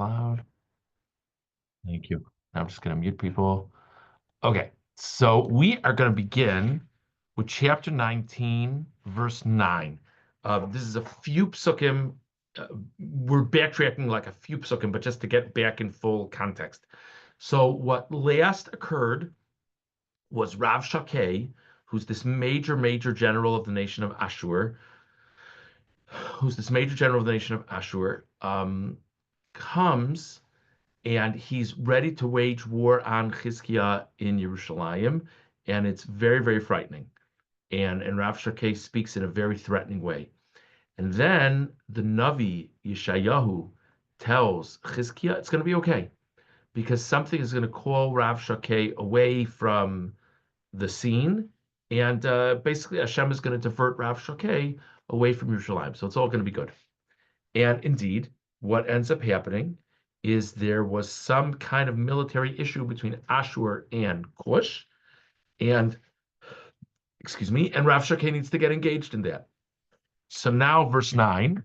cloud. Thank you. Now I'm just going to mute people. Okay, so we are going to begin with chapter 19, verse 9. This is a few psukim. We're backtracking like a few psukim, but just to get back in full context. So what last occurred was Rav Shakeh, who's this major general of the nation of Ashur, comes and he's ready to wage war on Chizkiah in Yerushalayim, and it's very frightening. And Rav Shakeh speaks in a very threatening way. And then the Navi Yeshayahu tells Chizkiah it's going to be okay, because something is going to call Rav Shakeh away from the scene, and basically Hashem is going to divert Rav Shakeh away from Yerushalayim. So it's all going to be good. And indeed, what ends up happening is there was some kind of military issue between Ashur and Cush, and Rav Shakeh needs to get engaged in that. So now, verse 9,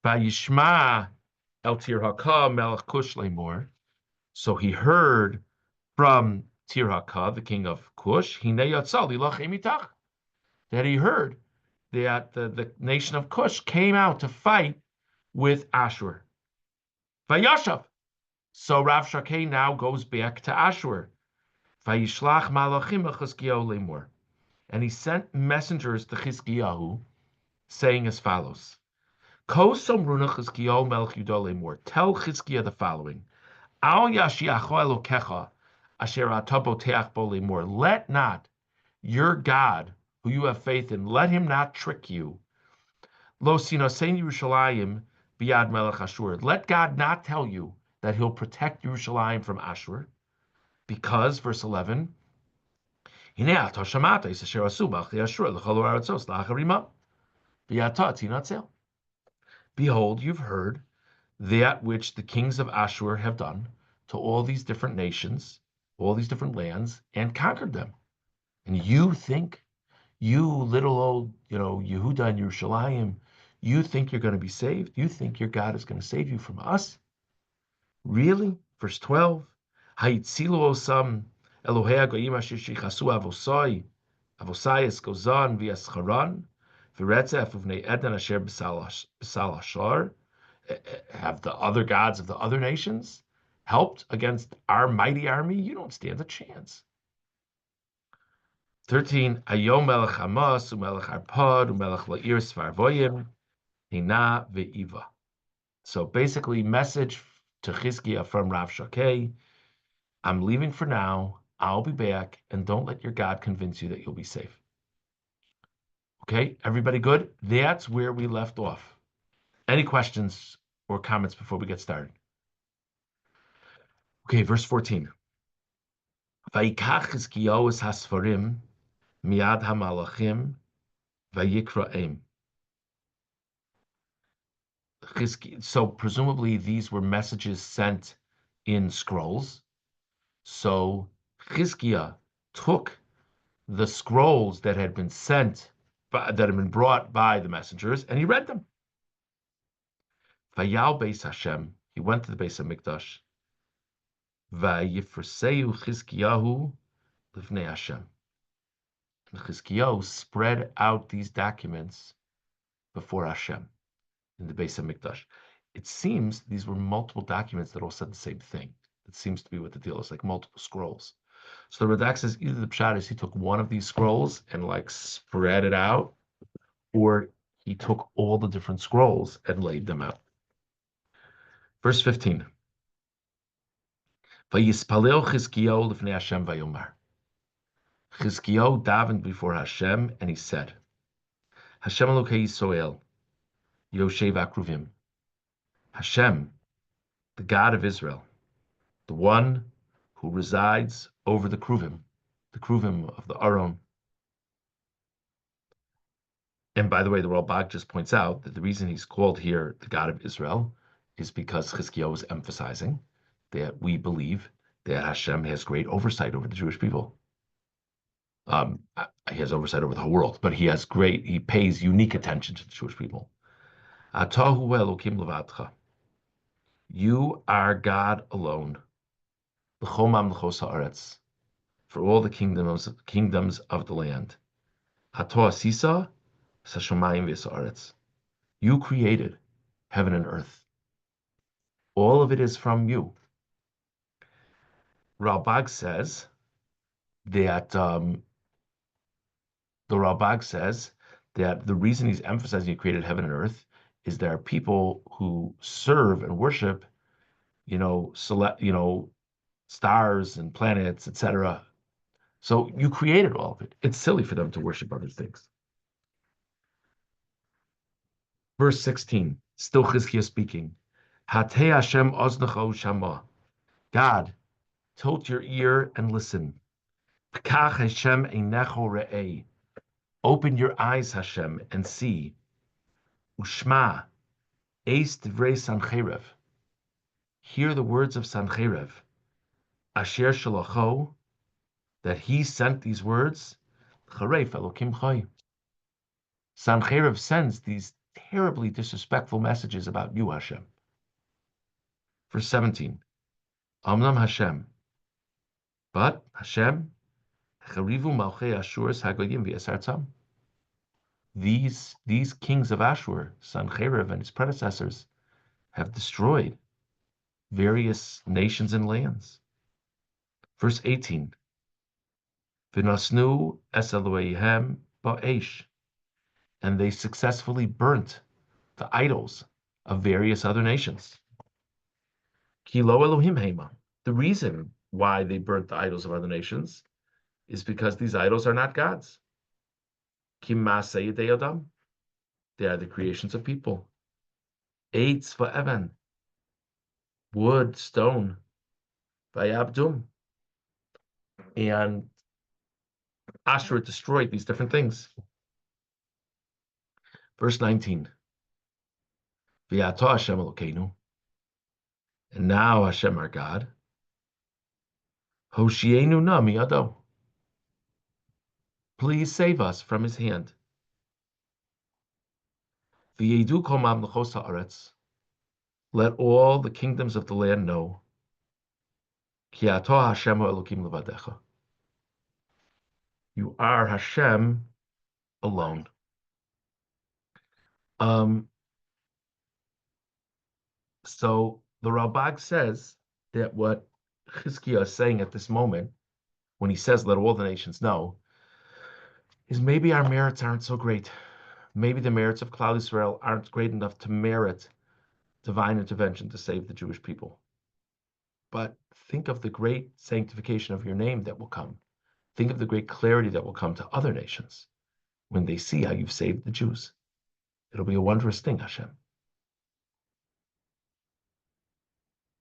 Vayishma el Tirhakah melech Cush lemor. So he heard from Tirhakah, the king of Cush, that he heard that the nation of Cush came out to fight with Ashur. Vayashav. So Rav Shakeh now goes back to Ashur. Vayishlach malachim Chizkiyahu lemor. And he sent messengers to Chizkiyahu, saying as follows: Ko somruna Chizkiyahu melech Yudah lemor. Tell Chizkiah the following: Al yashiacho elokecha asher ata boteach bo lemor. Let not your God, who you have faith in, let him not trick you. Lo sinosein Yerushalayim biyad melech Ashur. Let God not tell you that he'll protect Yerushalayim from Ashur, because, verse 11, behold, you've heard that which the kings of Ashur have done to all these different nations, all these different lands, and conquered them. And you think, you little old, Yehuda and Yerushalayim, you think you're going to be saved? You think your God is going to save you from us? Really? Verse 12, Hayitzilu osam Elohei hagoyim asher shichasu avosayis gozan v'yascharan v'retzef uvnei eden asher b'sal hashar. Have the other gods of the other nations helped against our mighty army? You don't stand a chance. 13, Ayom melech Hamas u'melech Arpad u'melech la'ir Svarvoyim hina ve'iva. So basically, message to Chizkiah from Rav Shakeh: I'm leaving for now. I'll be back, and don't let your God convince you that you'll be safe. Okay, everybody good? That's where we left off. Any questions or comments before we get started? Okay, verse 14. Vayikach Chizkiyahu es hasfarim miad hamalachim vayikra'em. So presumably these were messages sent in scrolls. So Chizkiah took the scrolls that had been sent, that had been brought by the messengers, and he read them. Vayal Beis Hashem, he went to the Beis HaMikdash. Vayifrseu Chizkiyahu Livnei Hashem. And Chizkiyahu spread out these documents before Hashem in the Beis HaMikdash. It seems these were multiple documents that all said the same thing. It seems to be what the deal is, like multiple scrolls. So the Radak says either the pshat is he took one of these scrolls and like spread it out, or he took all the different scrolls and laid them out. Verse 15. Vayispalel Chizkiyahu lifnei Hashem vayomar. Chizkiyahu davened before Hashem, and he said, Hashem Elokei Yisrael, Yoshev Akruvim. Hashem, the God of Israel, the one who resides over the Kruvim of the Aron. And by the way, the Ralbag just points out that the reason he's called here the God of Israel is because Chizkiyahu is emphasizing that we believe that Hashem has great oversight over the Jewish people. He has oversight over the whole world, but he pays unique attention to the Jewish people. Atahu Elokim levadcha. You are God alone. L'chol mamlechos haaretz, for all the kingdoms of the land. Hato asisa sashamayim v'saaretz. You created heaven and earth. All of it is from you. Ralbag says that the reason he's emphasizing he created heaven and earth is there are people who serve and worship, stars and planets, etc. So you created all of it. It's silly for them to worship other things. Verse 16, still Chizkiah speaking. Hatei Hashem oznecho shama. God, tilt your ear and listen. P'kach Hashem einecho re'eh. Open your eyes, Hashem, and see. Ushma, eis divrei Sancherev. Hear the words of Sancherev. Asher shalacho, that he sent these words. Charef Elokim Chai. Sancherev sends these terribly disrespectful messages about you, Hashem. Verse 17. Amnam Hashem. But Hashem, Charivu Malchei Ashur's Hagoyim v'Yasartzam. These kings of Ashur, Sancherev and his predecessors, have destroyed various nations and lands. Verse 18. V'nasnu es Eloheihem ba'esh. And they successfully burnt the idols of various other nations. Ki lo Elohim heima. The reason why they burnt the idols of other nations is because these idols are not gods. Ki ma'aseh yedei adam. They are the creations of people. Eitz va'evan. Wood, stone, vayabdum. And Ashur destroyed these different things. Verse 19. V'yato Hashem Elokeinu. And now Hashem our God. Hoshienu na miyado. Please save us from his hand. V'yedu kol mamlechos haaretz. Let all the kingdoms of the land know. Ki ato Hashem Elokim levadecha. You are Hashem alone. So the Ralbag says that what Chizkiah is saying at this moment, when he says, let all the nations know, is maybe our merits aren't so great. Maybe the merits of Klal Yisrael aren't great enough to merit divine intervention to save the Jewish people. But think of the great sanctification of your name that will come. Think of the great clarity that will come to other nations when they see how you've saved the Jews. It'll be a wondrous thing, Hashem.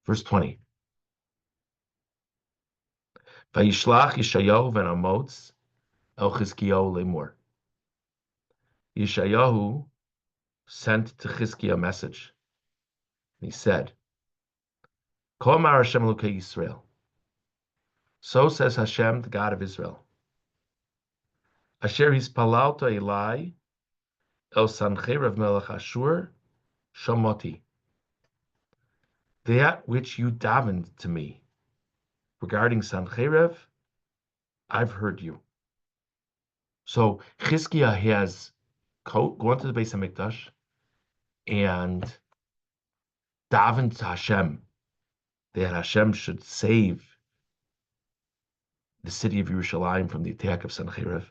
Verse 20. Vayishlach Yeshayahu ben Amoz el Chizkiyahu lemor. Yeshayahu sent to Chizkiah a message. He said, Kol amar Hashem Elokei Yisrael. So says Hashem, the God of Israel. Asher hispalalta Elai el Sancherev melech Ashur shamoti. That which you davened to me regarding Sancherev, I've heard you. So Chizkiah has gone to the Beis HaMikdash and davened to Hashem that Hashem should save the city of Yerushalayim from the attack of Sancherev.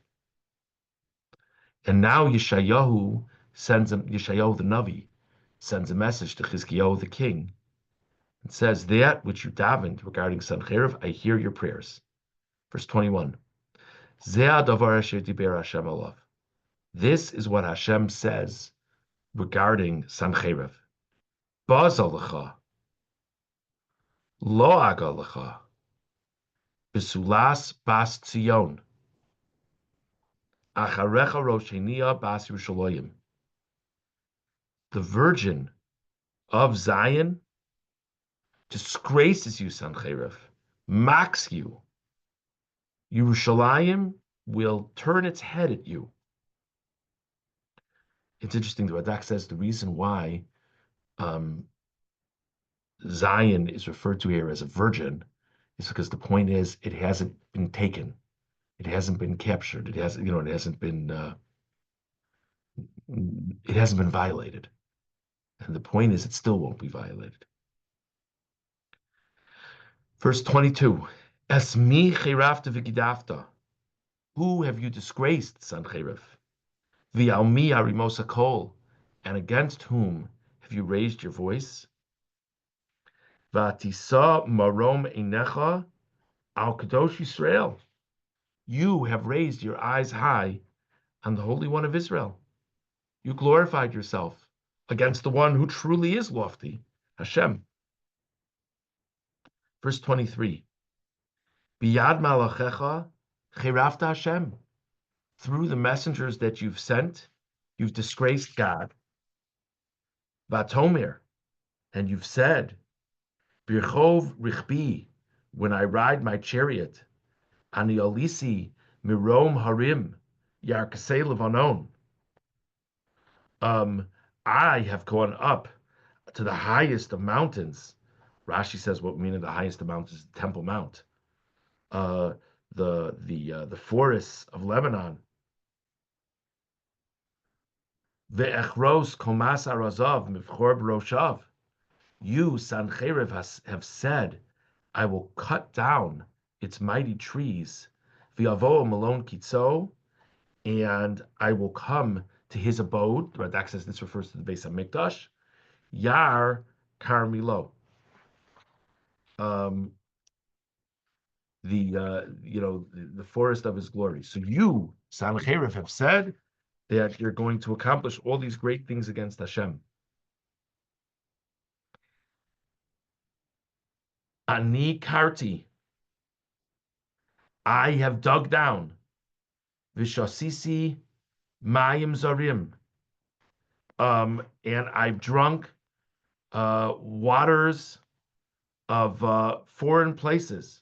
And now Yeshayahu the Navi sends a message to Chizkiyahu the king and says, that which you davened regarding Sancherev, I hear your prayers. Verse 21. Zeh davar asher diber Hashem alav. This is what Hashem says regarding Sancherev. Baza lecha, lo aga lecha, besulas bas Tzion, acharecha roshenia bas Yerushalayim. The virgin of Zion disgraces you, Sancherev, mocks you. Yerushalayim will turn its head at you. It's interesting, the Radak says the reason why Zion is referred to here as a virgin is because the point is it hasn't been taken, it hasn't been captured, it hasn't been violated, and the point is it still won't be violated. Verse 22, Esmi chirafta v'gidafta. Who have you disgraced, Sancherib? V'almi harimosa kol. And against whom have you raised your voice? V'atisa marom einecha al kadosh Yisrael. You have raised your eyes high on the Holy One of Israel. You glorified yourself against the one who truly is lofty, Hashem. Verse 23, Biyad malachecha chirafta Hashem. Through the messengers that you've sent, you've disgraced God. Vatomer, and you've said, Birchov richbi, when I ride my chariot, ani olisi mirom harim, yarkasei levanon. I have gone up to the highest of mountains. Rashi says what meaning the highest of mountains is the Temple Mount. The forests of Lebanon. Ve'echros komas arazav mivchor b'roshav. You, Sancherib, have said, I will cut down its mighty trees. V'yavo malon kitzo, and I will come to his abode. The Radak says this refers to the Beis HaMikdash. Yar Carmelo. The forest of his glory. So you, Sancherib, have said that you're going to accomplish all these great things against Hashem. Ani karti. I have dug down. Vishasisi mayim zarim. And I've drunk waters of foreign places.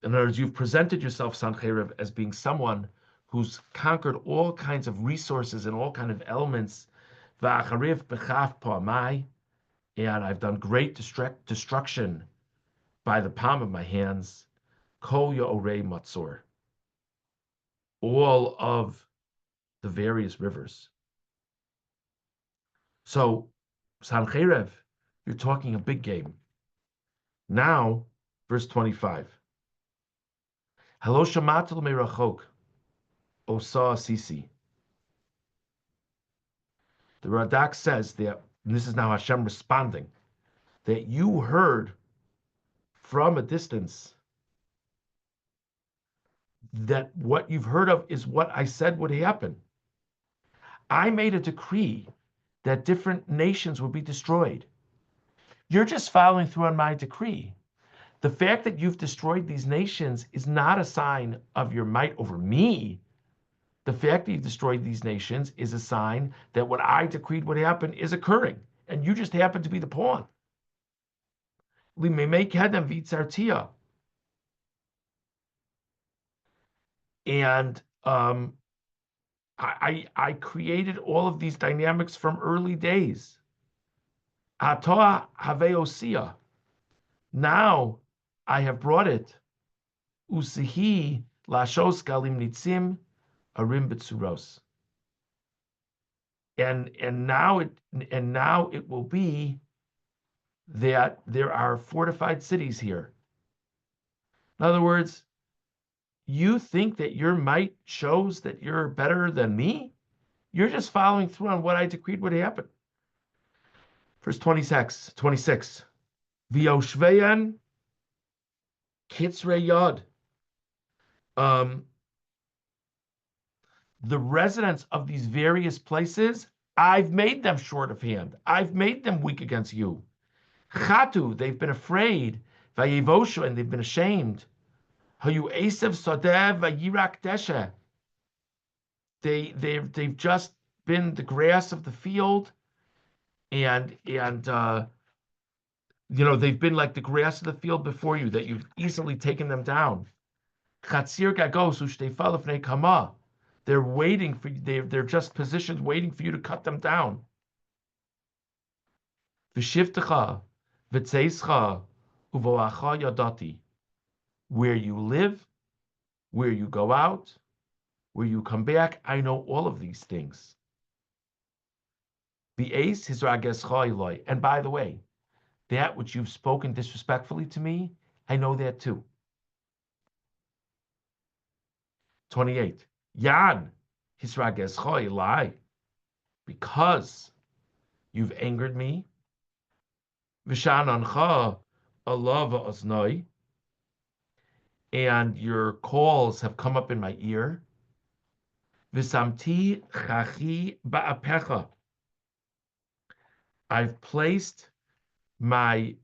In other words, you've presented yourself, Sancherib, as being someone who's conquered all kinds of resources and all kinds of elements. V'achariv b'chaf pa'amai, and I've done great destruction by the palm of my hands. Kol ya'orei matzor, all of the various rivers. So, Sancherib, you're talking a big game. Now, verse 25. Halo shamatel merachok, osa sisi. The Radak says that, and this is now Hashem responding, that you heard from a distance that what you've heard of is what I said would happen. I made a decree that different nations would be destroyed. You're just following through on my decree. The fact that you've destroyed these nations is not a sign of your might over me. The fact that you've destroyed these nations is a sign that what I decreed would happen is occurring, and you just happen to be the pawn. And I created all of these dynamics from early days. Atoa haveosia. Now I have brought it. Usihi lashos galim nitzim arim betsuros. And now it will be that there are fortified cities here. In other words, you think that your might shows that you're better than me? You're just following through on what I decreed would happen. Verse 26. V'yoshveyan kitzrei yod. The residents of these various places, I've made them short of hand. I've made them weak against you. Chatu, they've been afraid. Vayevoshu, and they've been ashamed. Hayu esev sodev vayirak deshe. They've just been the grass of the field, and they've been like the grass of the field before you, that you've easily taken them down. Chatzir gagos ushtefal lefnei kama. They're waiting for you. They're just positioned, waiting for you to cut them down. V'shivtecha v'tzeischa uvoacha yadati. Where you live, where you go out, where you come back, I know all of these things. V'eis hizragescha eloi. And by the way, that which you've spoken disrespectfully to me, I know that too. 28. Yan hisragescha eloi. Because you've angered me. V'shanancha alav oznoi. And your calls have come up in my ear. V'samti chachi ba'apecha. I've placed my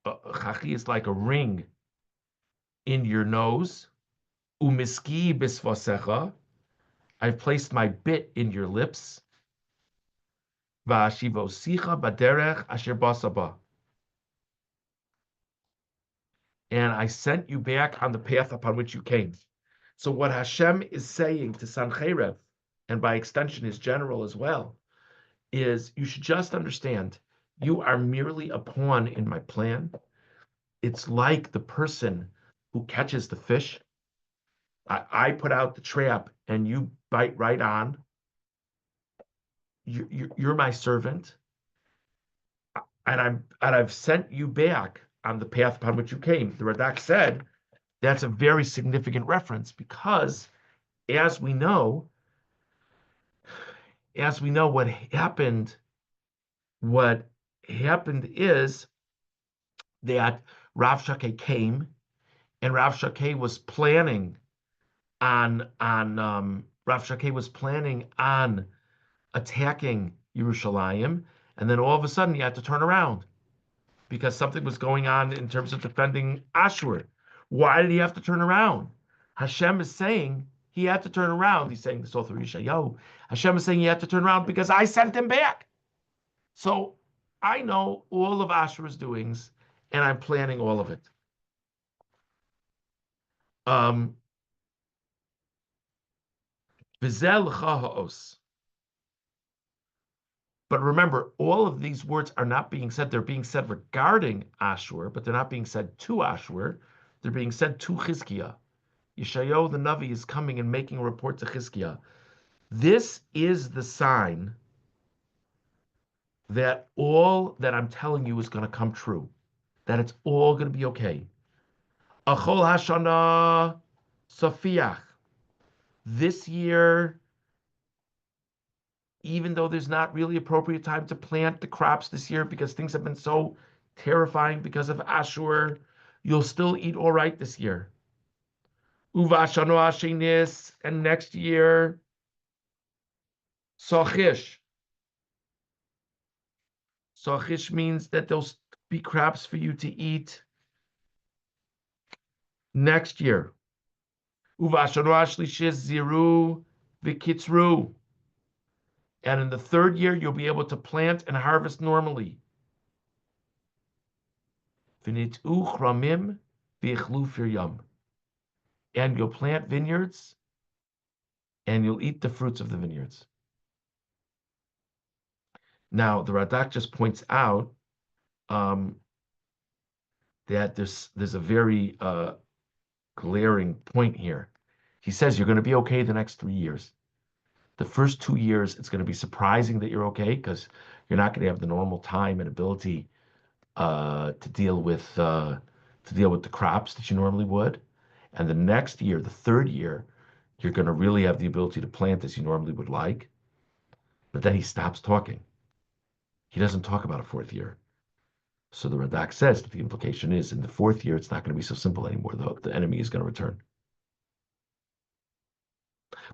chachi is like a ring in your nose. Umiski bisvasecha. I've placed my bit in your lips. Va'ashivosicha baderech asher basaba. And I sent you back on the path upon which you came. So what Hashem is saying to Sancheiriv, and by extension his general as well, is you should just understand, you are merely a pawn in my plan. It's like the person who catches the fish. I put out the trap and you bite right on. You're my servant, and I've sent you back on the path upon which you came. The Radak said that's a very significant reference because, as we know what happened is that Rav Shakeh came, and Rav Shakeh was planning on attacking Yerushalayim, and then all of a sudden he had to turn around because something was going on in terms of defending Ashur. Why did he have to turn around? Hashem is saying he had to turn around. He's saying this all through Yeshayahu. Hashem is saying he had to turn around because I sent him back. So I know all of Ashur's doings, and I'm planning all of it. But remember, all of these words are not being said. They're being said regarding Ashur, but they're not being said to Ashur. They're being said to Chizkiah. Yeshayahu the Navi is coming and making a report to Chizkiah. This is the sign that all that I'm telling you is going to come true, that it's all going to be okay. Achol Hashana Safiach. This year, even though there's not really appropriate time to plant the crops this year because things have been so terrifying because of Ashur, you'll still eat all right this year. Uvashano Ashinis, and next year, Sochish. Sochish means that there'll be crops for you to eat next year. Uvashano Ashlishis Ziru Vikitzru. And in the third year, you'll be able to plant and harvest normally. And you'll plant vineyards, and you'll eat the fruits of the vineyards. Now, the Radak just points out that there's a very glaring point here. He says you're going to be okay the next 3 years. The first 2 years, it's going to be surprising that you're okay because you're not going to have the normal time and ability to deal with the crops that you normally would. And the next year, the third year, you're going to really have the ability to plant as you normally would like. But then he stops talking. He doesn't talk about a fourth year. So the Radak says that the implication is in the fourth year, it's not going to be so simple anymore. The enemy is going to return.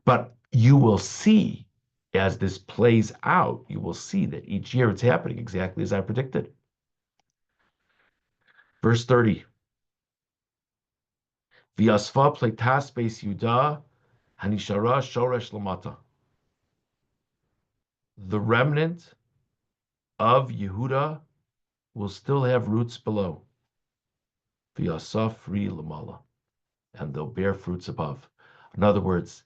But you will see, as this plays out, you will see that each year it's happening exactly as I predicted. Verse 30. V'yasfa pleitas beis Yudah hanishara shoresh lamata. The remnant of Yehuda will still have roots below. V'yasaf ri lamala. And they'll bear fruits above. In other words,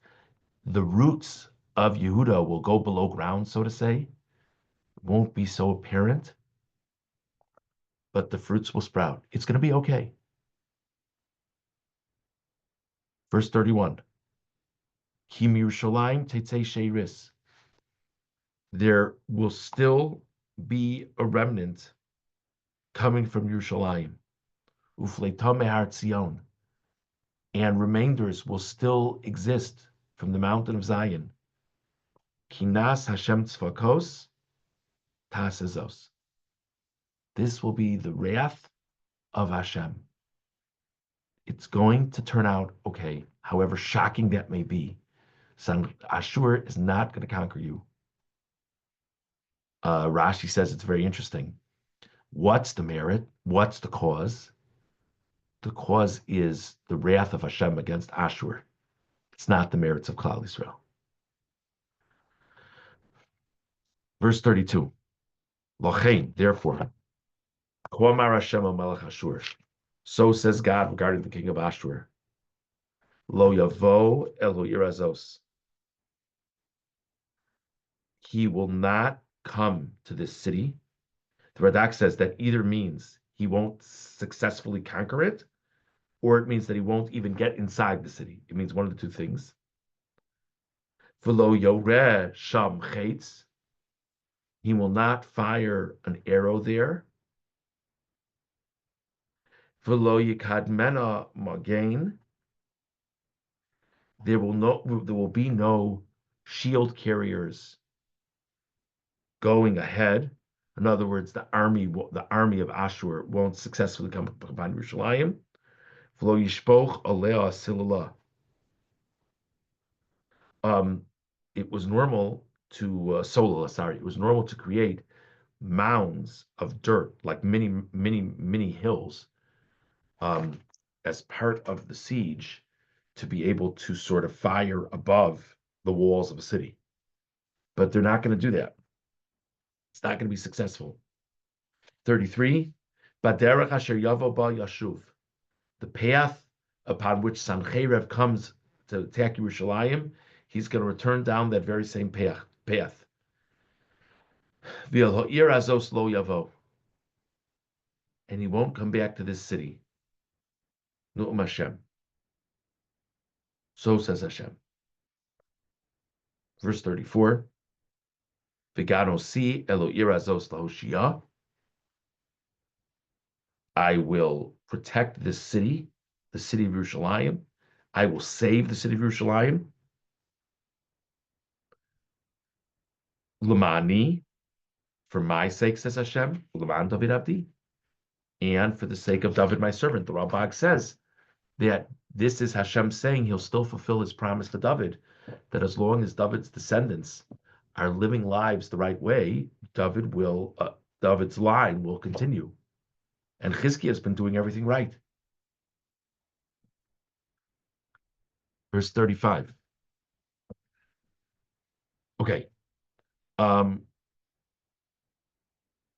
the roots of Yehuda will go below ground, so to say. It won't be so apparent. but the fruits will sprout. It's going to be okay. Verse 31. Ki Yerushalayim tetzei sheiris. There will still be a remnant coming from Yerushalayim. Ufleita mehar Tzion. And remainders will still exist from the mountain of Zion. Kinas Hashem tzvakos tasezos. This will be the wrath of Hashem. It's going to turn out okay, however shocking that may be. Ashur is not going to conquer you. Rashi says it's very interesting. What's the merit? What's the cause? The cause is the wrath of Hashem against Ashur. It's not the merits of Klal Yisrael. Verse 32. Lochein, therefore, Kwamar Hashem Melech Ashur. So says God regarding the king of Ashur. Lo yavo elo irazos. He will not come to this city. The Radak says that either means he won't successfully conquer it, or it means that he won't even get inside the city. It means one of the two things. V'lo yoreh sham chetz. He will not fire an arrow there. V'lo yikadmena magain. There will be no shield carriers going ahead. In other words, the army of Ashur won't successfully come upon Yerushalayim. V'lo yishpoch alea silala. It was normal to it was normal to create mounds of dirt, like mini hills, as part of the siege, to be able to sort of fire above the walls of a city. But they're not going to do that. It's not going to be successful. 33, Baderech asher yavo ba yashuv. The path upon which Sancheiriv comes to attack Yerushalayim, he's going to return down that very same path. V'il ha'ir azos lo yavo. And he won't come back to this city. Nu'um Hashem. So says Hashem. Verse 34. V'gano si elo ir azos lahoshiyah. I will protect this city, the city of Yerushalayim. I will save the city of Yerushalayim. L'mani, for my sake, says Hashem, L'man David Abdi, and for the sake of David, my servant. The Rambam says that this is Hashem saying he'll still fulfill his promise to David, that as long as David's descendants are living lives the right way, David's line will continue. And Chizkiah has been doing everything right. Verse 35. Okay.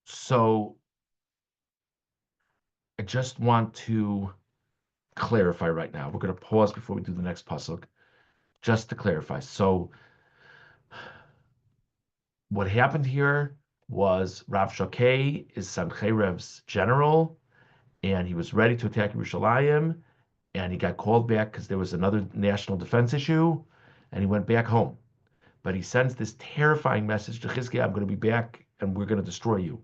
So I just want to clarify right now. We're going to pause before we do the next pasuk, just to clarify. So what happened here was Rav Shakeh is Sancheirev's general, and he was ready to attack Yerushalayim, and he got called back because there was another national defense issue, and he went back home. But he sends this terrifying message to Chizkiah, I'm going to be back, and we're going to destroy you.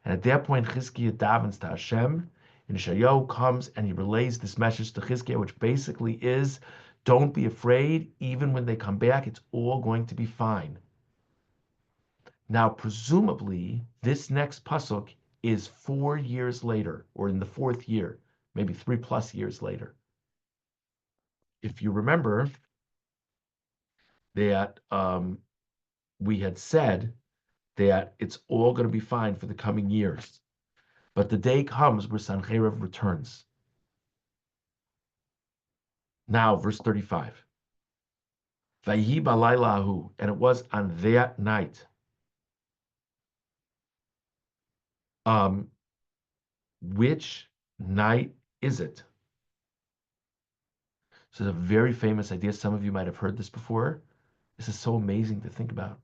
And at that point, Chizkiah davens to Hashem, and Yeshayahu comes and he relays this message to Chizkiah, which basically is, don't be afraid, even when they come back, it's all going to be fine. Now, presumably, this next pasuk is 4 years later, or in the 4th year, maybe 3+ years later. If you remember that we had said that it's all going to be fine for the coming years. But the day comes where Sancheiriv returns. Now, verse 35. Vayhi balaylahu, and it was on that night. Which night is it? This is a very famous idea. Some of you might have heard this before. This is so amazing to think about.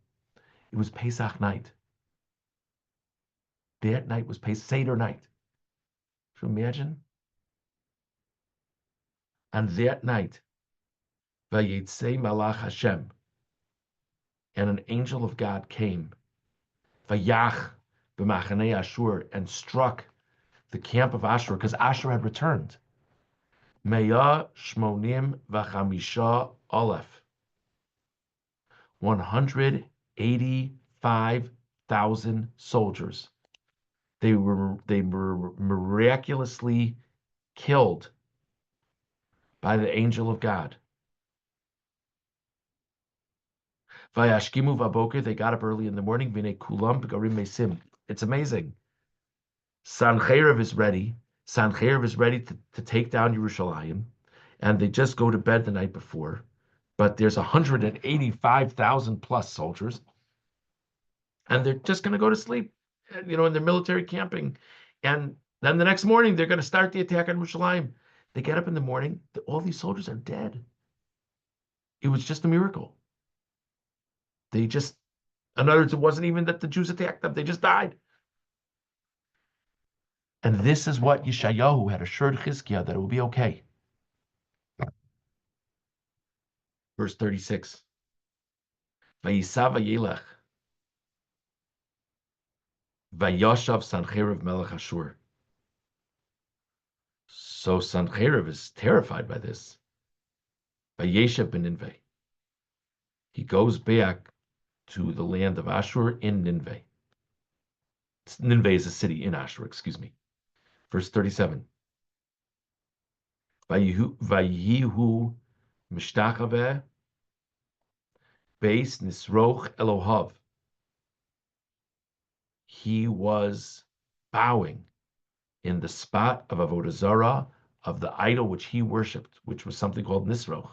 It was Pesach night. That night was Seder night. Can you imagine? On that night, Vayetzei Malach Hashem, and an angel of God came, Vayach b'machanei Ashur, and struck the camp of Ashur, because Ashur had returned. Meya Shmonim Vachamisha Aleph, 185,000 soldiers. They were miraculously killed by the angel of God. Vayashkimu vaboker, they got up early in the morning. Vine kulam b'garim mesim. It's amazing. Sancheiriv is ready. Sancheiriv is ready to take down Yerushalayim, and they just go to bed the night before. But there's 185,000 plus soldiers, and they're just going to go to sleep, in their military camping. And then the next morning, they're going to start the attack on Yerushalayim. They get up in the morning, all these soldiers are dead. It was just a miracle. In other words, it wasn't even that the Jews attacked them, they just died. And this is what Yeshayahu had assured Chizkiah, that it will be okay. Verse 36. Vayisav vayelech, vayoshav Sancheiriv melech Ashur. So Sancheiriv is terrified by this. Vayeshev b'Ninveh. He goes back to the land of Ashur in Ninveh. Ninveh is a city in Ashur, excuse me. Verse 37. Vayihu mishtachaveh beis nisroch Elohav. He was bowing in the spot of Avodah Zarah, of the idol which he worshipped, which was something called Nisroch.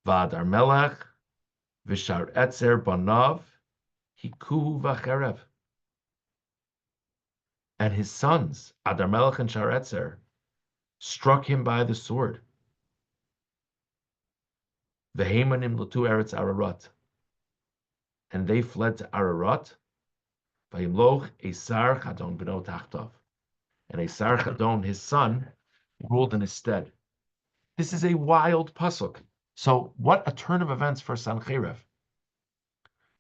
V'adar melech v'shar etzer banav hikuhu v'cherev. And his sons, Adar Melech and Shar Etzer, struck him by the sword. V'heimanim l'tu eretz Ararat. And they fled to Ararat. V'yimloch Esar Chadon b'no tachtov. And Esar Chadon, his son, ruled in his stead. This is a wild pasuk. So what a turn of events for Sancheiriv.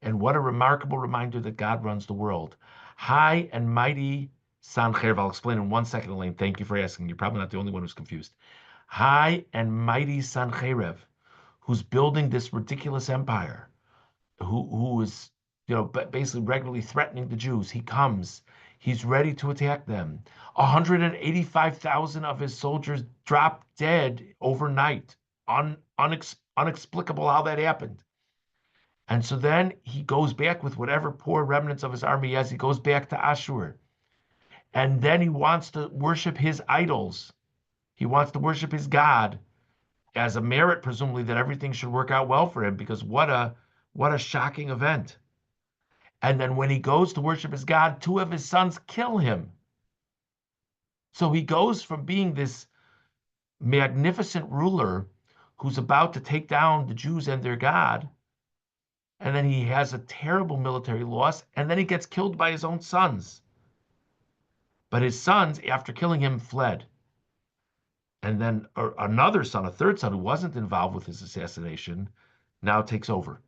And what a remarkable reminder that God runs the world. High and mighty Sancheiriv. I'll explain in 1 second, Elaine. Thank you for asking. You're probably not the only one who's confused. High and mighty Sancheiriv, who's building this ridiculous empire, who is, basically regularly threatening the Jews. He comes. He's ready to attack them. 185,000 of his soldiers drop dead overnight. Unexplicable how that happened. And so then he goes back with whatever poor remnants of his army he has. He goes back to Ashur. And then he wants to worship his idols. He wants to worship his God as a merit, presumably, that everything should work out well for him, because what a shocking event. And then when he goes to worship his God, 2 of his sons kill him. So he goes from being this magnificent ruler who's about to take down the Jews and their God, and then he has a terrible military loss, and then he gets killed by his own sons. But his sons, after killing him, fled. And then another son, a third son, who wasn't involved with his assassination, now takes over.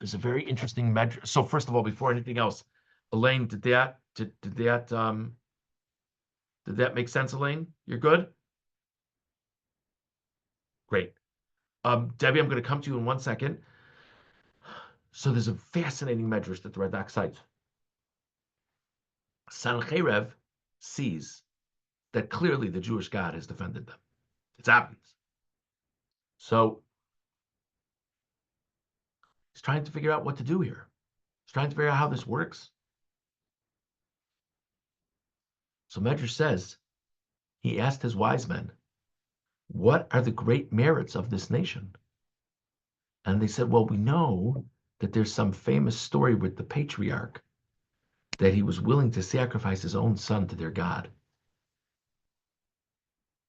There's a very interesting measure. So first of all, before anything else, Elaine, did that make sense, Elaine? You're good? Great. Debbie, I'm going to come to you in 1 second. So there's a fascinating medrash that the Radak cites. Sancheiriv sees that clearly the Jewish God has defended them. It's obvious. So he's trying to figure out what to do here. He's trying to figure out how this works. So Medrash says, he asked his wise men, what are the great merits of this nation? And they said, well, we know that there's some famous story with the patriarch, that he was willing to sacrifice his own son to their God.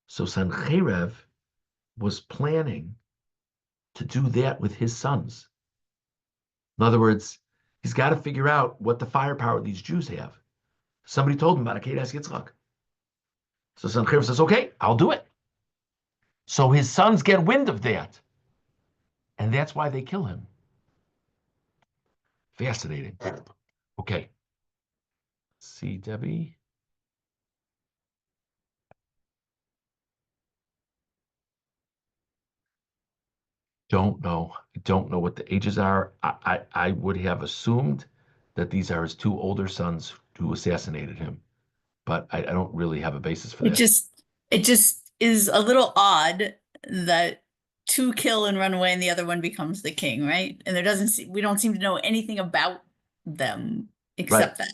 So Sancheiriv was planning to do that with his sons. In other words, he's got to figure out what the firepower these Jews have. Somebody told him about Akedas Yitzchak. So Sancheir says, okay, I'll do it. So his sons get wind of that. And that's why they kill him. Fascinating. Okay. See, Debbie. Don't know. I don't know what the ages are. I would have assumed that these are his two older sons who assassinated him, but I don't really have a basis for It that. just it just is a little odd that two kill and run away and the other one becomes the king, right? And we don't seem to know anything about them Right. except that.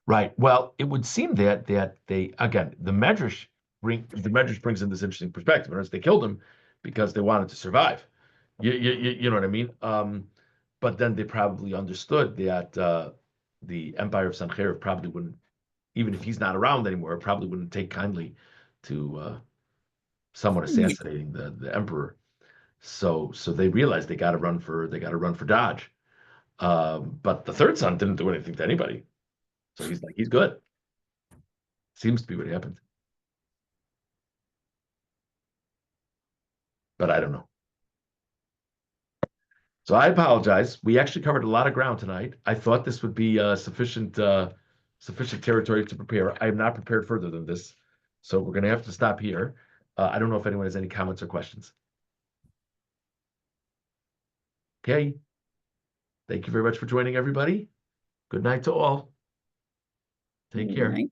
Right. Well, it would seem that they again the Medrash brings in this interesting perspective. In other words, they killed him because they wanted to survive. You know what I mean? But then they probably understood that the Empire of Sancherib probably wouldn't, even if he's not around anymore, probably wouldn't take kindly to someone Yeah. assassinating the emperor. So they realized they got to run for Dodge. But the third son didn't do anything to anybody, so he's like he's good. Seems to be what happened, but I don't know. So I apologize. We actually covered a lot of ground tonight. I thought this would be sufficient territory to prepare. I am not prepared further than this, so we're going to have to stop here. I don't know if anyone has any comments or questions. Okay. Thank you very much for joining, everybody. Good night to all. Take care. Right.